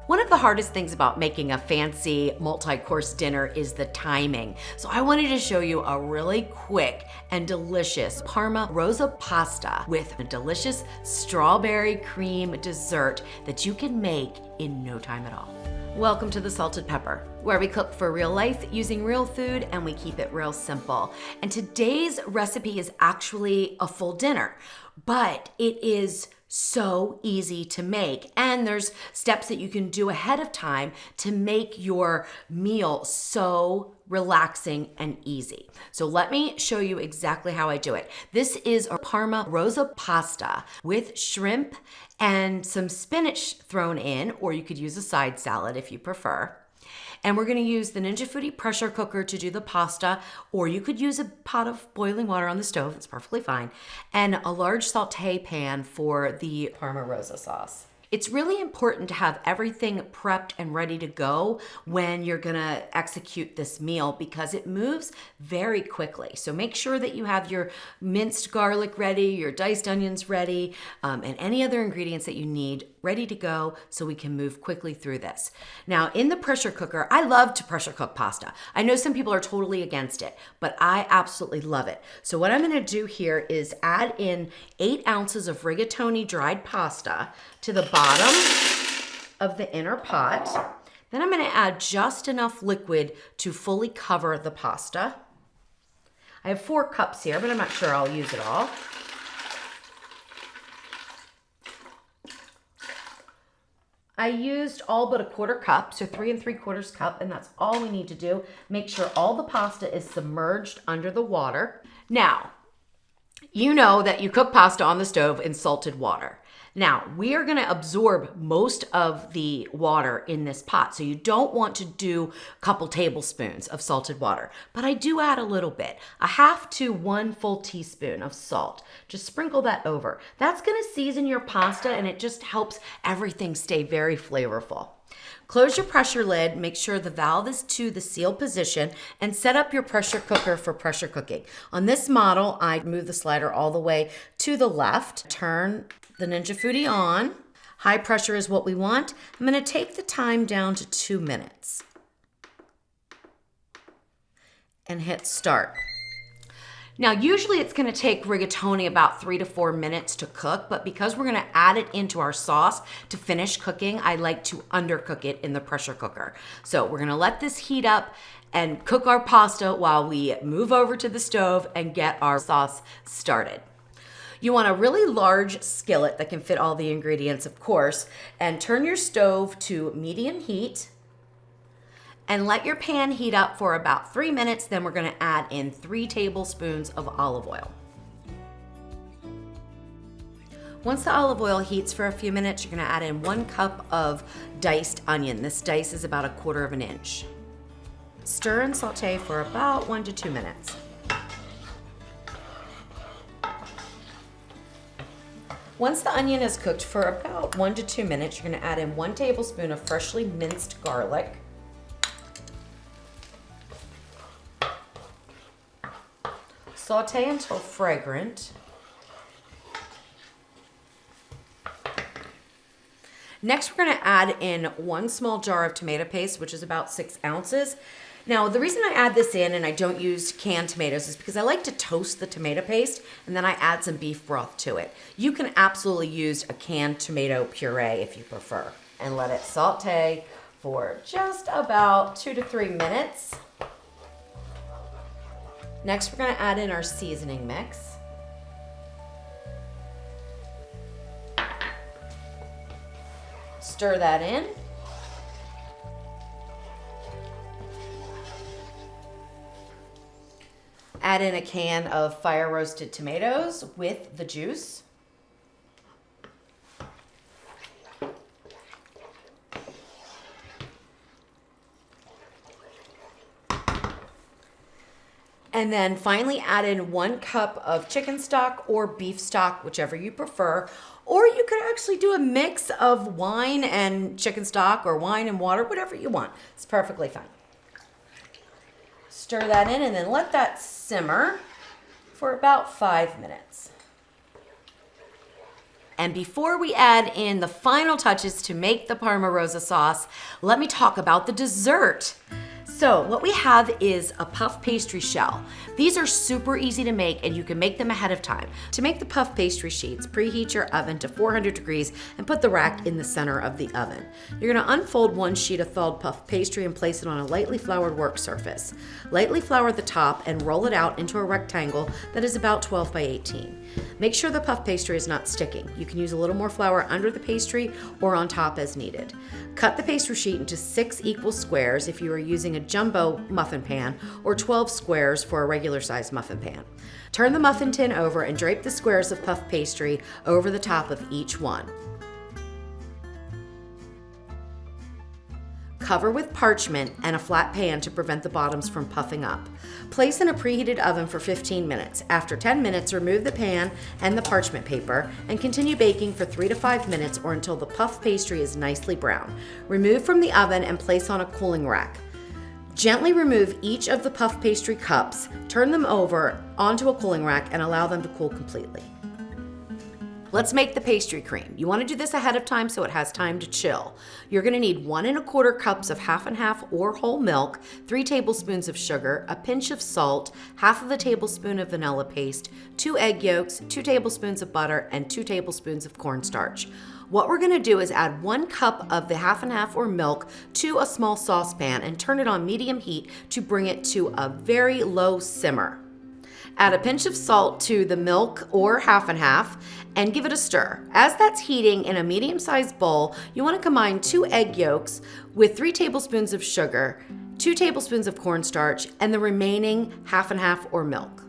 One of the hardest things about making a fancy multi-course dinner is the timing. So I wanted to show you a really quick and delicious Parma Rosa pasta with a delicious strawberry cream dessert that you can make in no time at all. Welcome to the Salted Pepper, where we cook for real life using real food and we keep it real simple. And today's recipe is actually a full dinner, but it is so easy to make, and there's steps that you can do ahead of time to make your meal so relaxing and easy. So let me show you exactly how I do it. This is a Parma Rosa pasta with shrimp and some spinach thrown in, or you could use a side salad if you prefer. And we're gonna use the Ninja Foodi pressure cooker to do the pasta, or you could use a pot of boiling water on the stove, it's perfectly fine, and a large saute pan for the Parma Rosa sauce. It's really important to have everything prepped and ready to go when you're gonna execute this meal because it moves very quickly. So make sure that you have your minced garlic ready, your diced onions ready, and any other ingredients that you need ready to go so we can move quickly through this. Now, in the pressure cooker, I love to pressure cook pasta. I know some people are totally against it, but I absolutely love it. So what I'm gonna do here is add in 8 ounces of rigatoni dried pasta to the bottom of the inner pot. Then I'm gonna add just enough liquid to fully cover the pasta. I have 4 cups here, but I'm not sure I'll use it all. I used all but a 1/4 cup, so 3 3/4 cup, and that's all we need to do. Make sure all the pasta is submerged under the water. Now, you know that you cook pasta on the stove in salted water. Now, we are gonna absorb most of the water in this pot, so you don't want to do a couple tablespoons of salted water, but I do add a little bit, 1/2 to 1 full teaspoon of salt. Just sprinkle that over. That's gonna season your pasta and it just helps everything stay very flavorful. Close your pressure lid, make sure the valve is to the seal position, and set up your pressure cooker for pressure cooking. On this model, I move the slider all the way to the left, turn the Ninja Foodi on. High pressure is what we want. I'm gonna take the time down to 2 minutes and hit start. Now, usually it's gonna take rigatoni about 3 to 4 minutes to cook, but because we're gonna add it into our sauce to finish cooking, I like to undercook it in the pressure cooker. So we're gonna let this heat up and cook our pasta while we move over to the stove and get our sauce started. You want a really large skillet that can fit all the ingredients, of course, and turn your stove to medium heat and let your pan heat up for about 3 minutes. Then we're gonna add in 3 tablespoons of olive oil. Once the olive oil heats for a few minutes, you're gonna add in 1 cup of diced onion. This dice is about 1/4 inch. Stir and saute for about 1 to 2 minutes. Once the onion is cooked for about 1 to 2 minutes, you're gonna add in 1 tablespoon of freshly minced garlic. Saute until fragrant. Next, we're gonna add in 1 small jar of tomato paste, which is about 6 ounces. Now, the reason I add this in and I don't use canned tomatoes is because I like to toast the tomato paste and then I add some beef broth to it. You can absolutely use a canned tomato puree if you prefer. And let it saute for just about 2 to 3 minutes. Next, we're gonna add in our seasoning mix. Stir that in. Add in a can of fire roasted tomatoes with the juice. And then finally add in 1 cup of chicken stock or beef stock, whichever you prefer. Or you could actually do a mix of wine and chicken stock or wine and water, whatever you want. It's perfectly fine. Stir that in and then let that simmer for about 5 minutes. And before we add in the final touches to make the Parma Rosa sauce, let me talk about the dessert. So what we have is a puff pastry shell. These are super easy to make and you can make them ahead of time. To make the puff pastry sheets, preheat your oven to 400 degrees and put the rack in the center of the oven. You're gonna unfold one sheet of thawed puff pastry and place it on a lightly floured work surface. Lightly flour the top and roll it out into a rectangle that is about 12 by 18. Make sure the puff pastry is not sticking. You can use a little more flour under the pastry or on top as needed. Cut the pastry sheet into 6 equal squares if you are using a jumbo muffin pan or 12 squares for a regular sized muffin pan. Turn the muffin tin over and drape the squares of puff pastry over the top of each one. Cover with parchment and a flat pan to prevent the bottoms from puffing up. Place in a preheated oven for 15 minutes. After 10 minutes, remove the pan and the parchment paper and continue baking for 3 to 5 minutes or until the puff pastry is nicely brown. Remove from the oven and place on a cooling rack. Gently remove each of the puff pastry cups, turn them over onto a cooling rack and allow them to cool completely. Let's make the pastry cream. You want to do this ahead of time so it has time to chill. You're going to need 1 1/4 cups of half and half or whole milk, 3 tablespoons of sugar, a pinch of salt, half of a tablespoon of vanilla paste, 2 egg yolks, 2 tablespoons of butter, and 2 tablespoons of cornstarch. What we're going to do is add 1 cup of the half and half or milk to a small saucepan and turn it on medium heat to bring it to a very low simmer. Add a pinch of salt to the milk or half and half and give it a stir. As that's heating in a medium-sized bowl, you want to combine 2 egg yolks with 3 tablespoons of sugar, 2 tablespoons of cornstarch, and the remaining half and half or milk.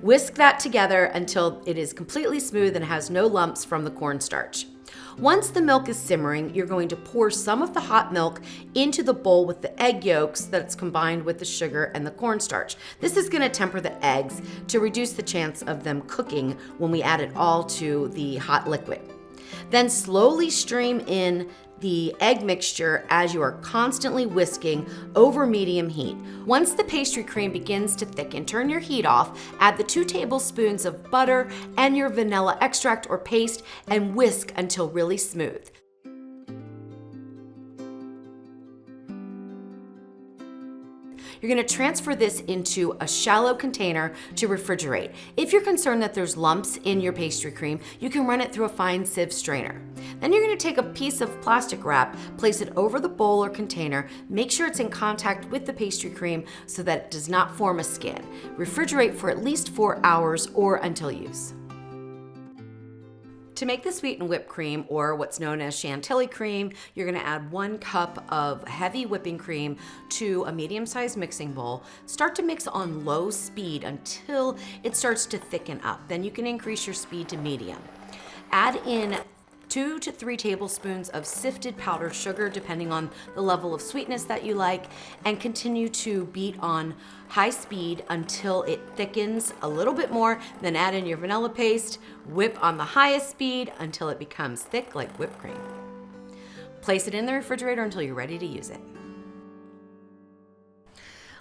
Whisk that together until it is completely smooth and has no lumps from the cornstarch. Once the milk is simmering, you're going to pour some of the hot milk into the bowl with the egg yolks that's combined with the sugar and the cornstarch. This is going to temper the eggs to reduce the chance of them cooking when we add it all to the hot liquid. Then slowly stream in the egg mixture as you are constantly whisking over medium heat. Once the pastry cream begins to thicken, turn your heat off, add the 2 tablespoons of butter and your vanilla extract or paste and whisk until really smooth. You're going to transfer this into a shallow container to refrigerate. If you're concerned that there's lumps in your pastry cream, you can run it through a fine sieve strainer. Then you're going to take a piece of plastic wrap, place it over the bowl or container, make sure it's in contact with the pastry cream so that it does not form a skin. Refrigerate for at least 4 hours or until use. To make the sweetened whipped cream, or what's known as chantilly cream, you're going to add 1 cup of heavy whipping cream to a medium-sized mixing bowl. Start to mix on low speed until it starts to thicken up. Then you can increase your speed to medium. Add in 2 to 3 tablespoons of sifted powdered sugar, depending on the level of sweetness that you like, and continue to beat on high speed until it thickens a little bit more. Then add in your vanilla paste, whip on the highest speed until it becomes thick like whipped cream. Place it in the refrigerator until you're ready to use it.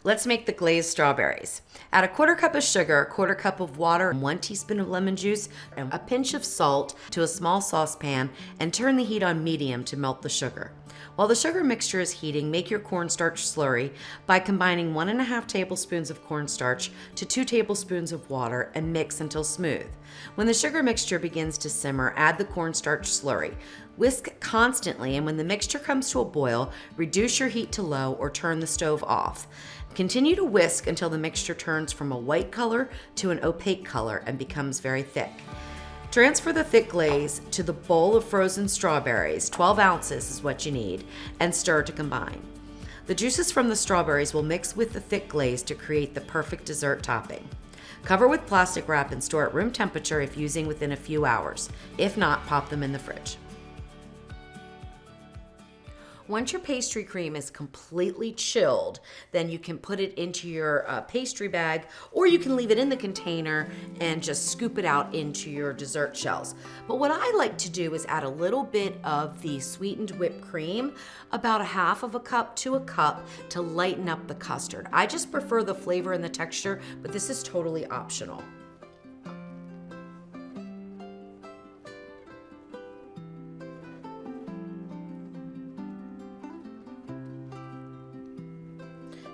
Let's make the glazed strawberries. Add a 1/4 cup of sugar, a 1/4 cup of water, 1 teaspoon of lemon juice, and a pinch of salt to a small saucepan and turn the heat on medium to melt the sugar. While the sugar mixture is heating, make your cornstarch slurry by combining 1 1/2 tablespoons of cornstarch to 2 tablespoons of water and mix until smooth. When the sugar mixture begins to simmer, add the cornstarch slurry. Whisk constantly, and when the mixture comes to a boil, reduce your heat to low or turn the stove off. Continue to whisk until the mixture turns from a white color to an opaque color and becomes very thick. Transfer the thick glaze to the bowl of frozen strawberries, 12 ounces is what you need, and stir to combine. The juices from the strawberries will mix with the thick glaze to create the perfect dessert topping. Cover with plastic wrap and store at room temperature if using within a few hours. If not, pop them in the fridge. Once your pastry cream is completely chilled, then you can put it into your pastry bag, or you can leave it in the container and just scoop it out into your dessert shells. But what I like to do is add a little bit of the sweetened whipped cream, about a 1/2 cup to a cup, to lighten up the custard. I just prefer the flavor and the texture, but this is totally optional.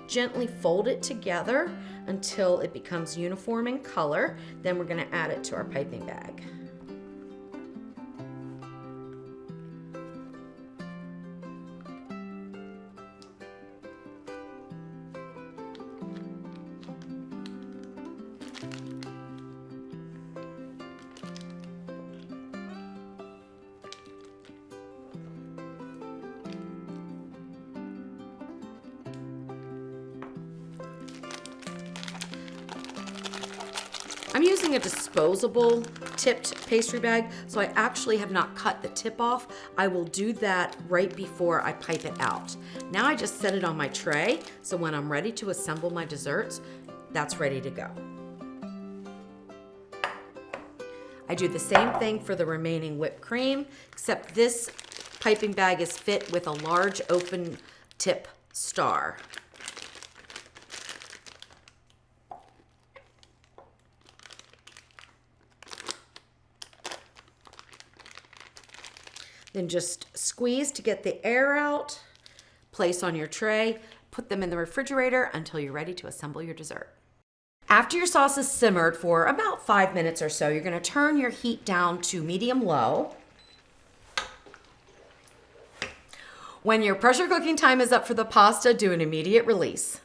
gently fold it together until it becomes uniform in color. Then we're gonna add it to our piping bag. I'm using a disposable tipped pastry bag, so I actually have not cut the tip off. I will do that right before I pipe it out. Now I just set it on my tray, so when I'm ready to assemble my desserts, that's ready to go. I do the same thing for the remaining whipped cream, except this piping bag is fit with a large open tip star. Then just squeeze to get the air out, place on your tray, put them in the refrigerator until you're ready to assemble your dessert. After your sauce is simmered for about 5 minutes or so, you're gonna turn your heat down to medium-low. When your pressure cooking time is up for the pasta, do an immediate release.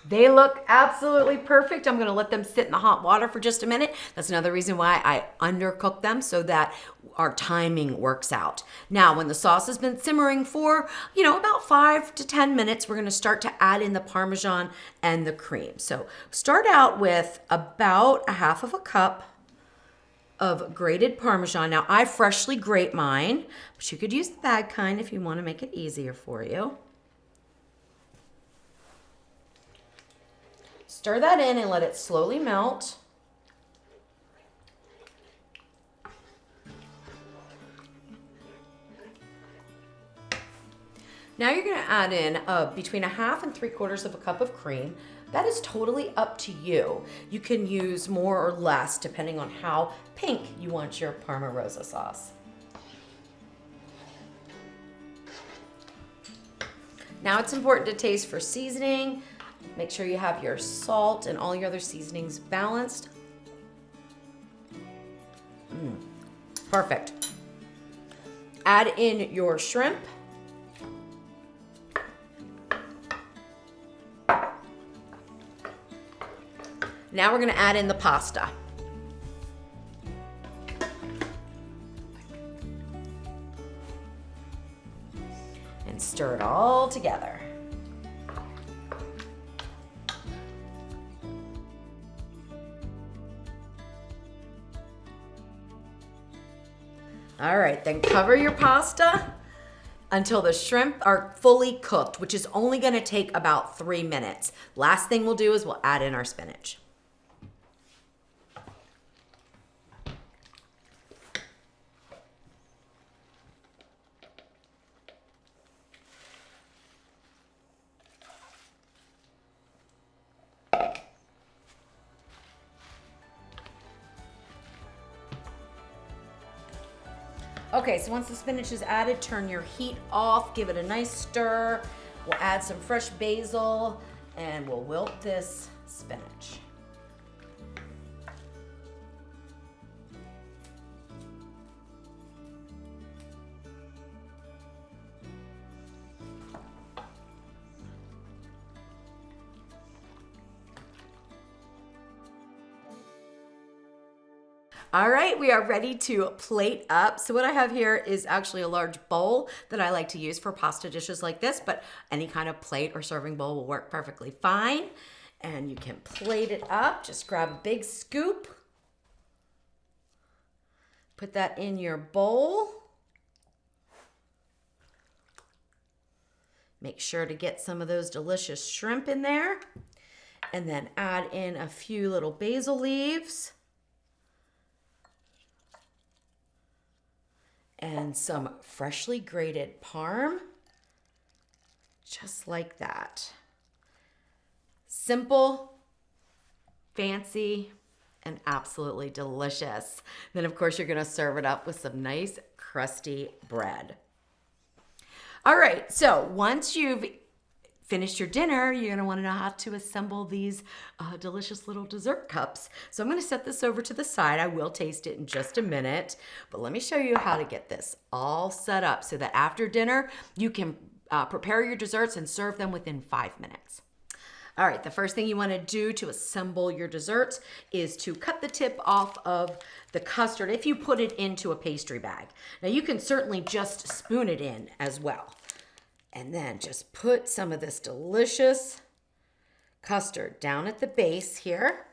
They look absolutely perfect. I'm gonna let them sit in the hot water for just a minute. That's another reason why I undercook them, so that our timing works out. Now, when the sauce has been simmering for, about 5 to 10 minutes, we're gonna start to add in the Parmesan and the cream. So start out with about a half of a cup of grated Parmesan. Now, I freshly grate mine, but you could use the bag kind if you wanna make it easier for you. Stir that in and let it slowly melt. Now you're gonna add in between 1/2 and 3/4 of a cup of cream. That is totally up to you. You can use more or less depending on how pink you want your Parma Rosa sauce. Now it's important to taste for seasoning. Make sure you have your salt and all your other seasonings balanced. Perfect. Add in your shrimp. Now we're gonna add in the pasta. And stir it all together. All right, then cover your pasta until the shrimp are fully cooked, which is only gonna take about 3 minutes. Last thing we'll do is we'll add in our spinach. Okay, so once the spinach is added, turn your heat off, give it a nice stir. We'll add some fresh basil and we'll wilt this spinach. All right, we are ready to plate up. So what I have here is actually a large bowl that I like to use for pasta dishes like this, but any kind of plate or serving bowl will work perfectly fine. And you can plate it up. Just grab a big scoop. Put that in your bowl. Make sure to get some of those delicious shrimp in there. And then add in a few little basil leaves. And some freshly grated parm, just like that. Simple, fancy, and absolutely delicious. Then of course you're gonna serve it up with some nice crusty bread. All right, so once you've finished your dinner, you're gonna wanna know how to assemble these delicious little dessert cups. So I'm gonna set this over to the side. I will taste it in just a minute, but let me show you how to get this all set up so that after dinner, you can prepare your desserts and serve them within 5 minutes. All right, the first thing you wanna do to assemble your desserts is to cut the tip off of the custard if you put it into a pastry bag. Now you can certainly just spoon it in as well. And then just put some of this delicious custard down at the base here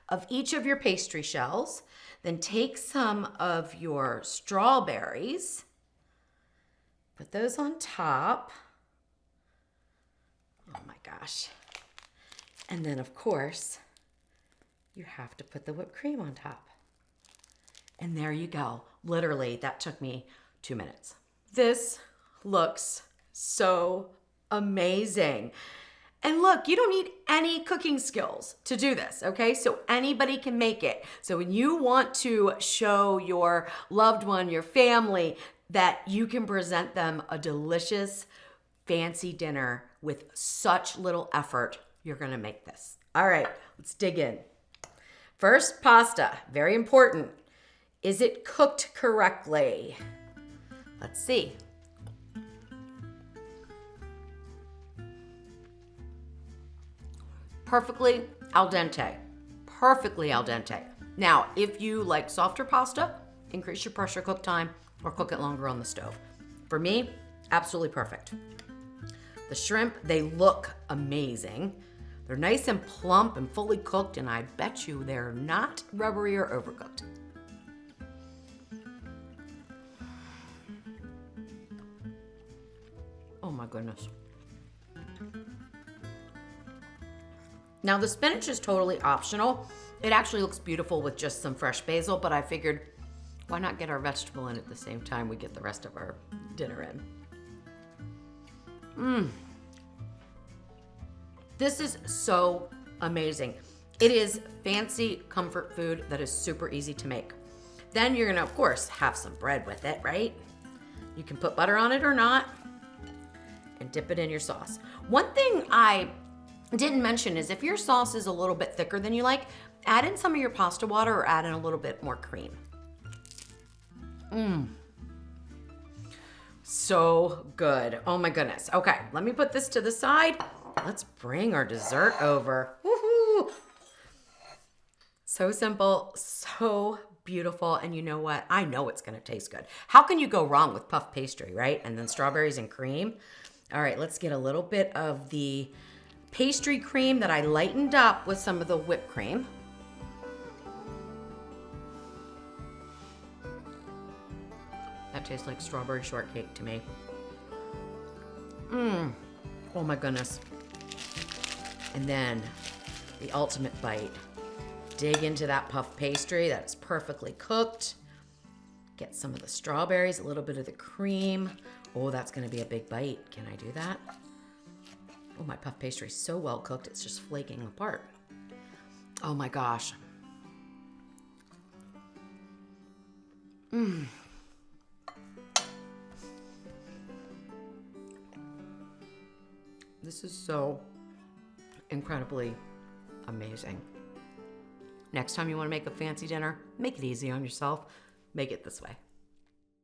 of each of your pastry shells. Then take some of your strawberries, put those on top. Oh my gosh. And then of course, you have to put the whipped cream on top. And there you go. Literally, that took me 2 minutes. This looks so amazing. And look, you don't need any cooking skills to do this, okay? So anybody can make it. So when you want to show your loved one, your family, that you can present them a delicious, fancy dinner with such little effort, you're gonna make this. All right, let's dig in. First, pasta, very important. Is it cooked correctly? Let's see. Perfectly al dente. Perfectly al dente. Now, if you like softer pasta, increase your pressure cook time or cook it longer on the stove. For me, absolutely perfect. The shrimp, they look amazing. They're nice and plump and fully cooked, and I bet you they're not rubbery or overcooked. Oh my goodness. Now the spinach is totally optional. It actually looks beautiful with just some fresh basil, but I figured why not get our vegetable in at the same time we get the rest of our dinner in. This is so amazing. It is fancy comfort food that is super easy to make. Then you're gonna, of course, have some bread with it, right? You can put butter on it or not, and dip it in your sauce. One thing I didn't mention is if your sauce is a little bit thicker than you like, add in some of your pasta water or add in a little bit more cream. So good. Oh my goodness. Okay, let me put this to the side. Let's bring our dessert over. Woohoo! So simple, so beautiful, and you know what? I know it's gonna taste good. How can you go wrong with puff pastry, right? And then strawberries and cream. All right, let's get a little bit of the pastry cream that I lightened up with some of the whipped cream. That tastes like strawberry shortcake to me. Oh my goodness. And then the ultimate bite. Dig into that puff pastry that is perfectly cooked. Get some of the strawberries, a little bit of the cream. Oh, that's gonna be a big bite. Can I do that? Oh, my puff pastry is so well cooked, it's just flaking apart. Oh my gosh. This is so incredibly amazing. Next time you want to make a fancy dinner, make it easy on yourself. Make it this way.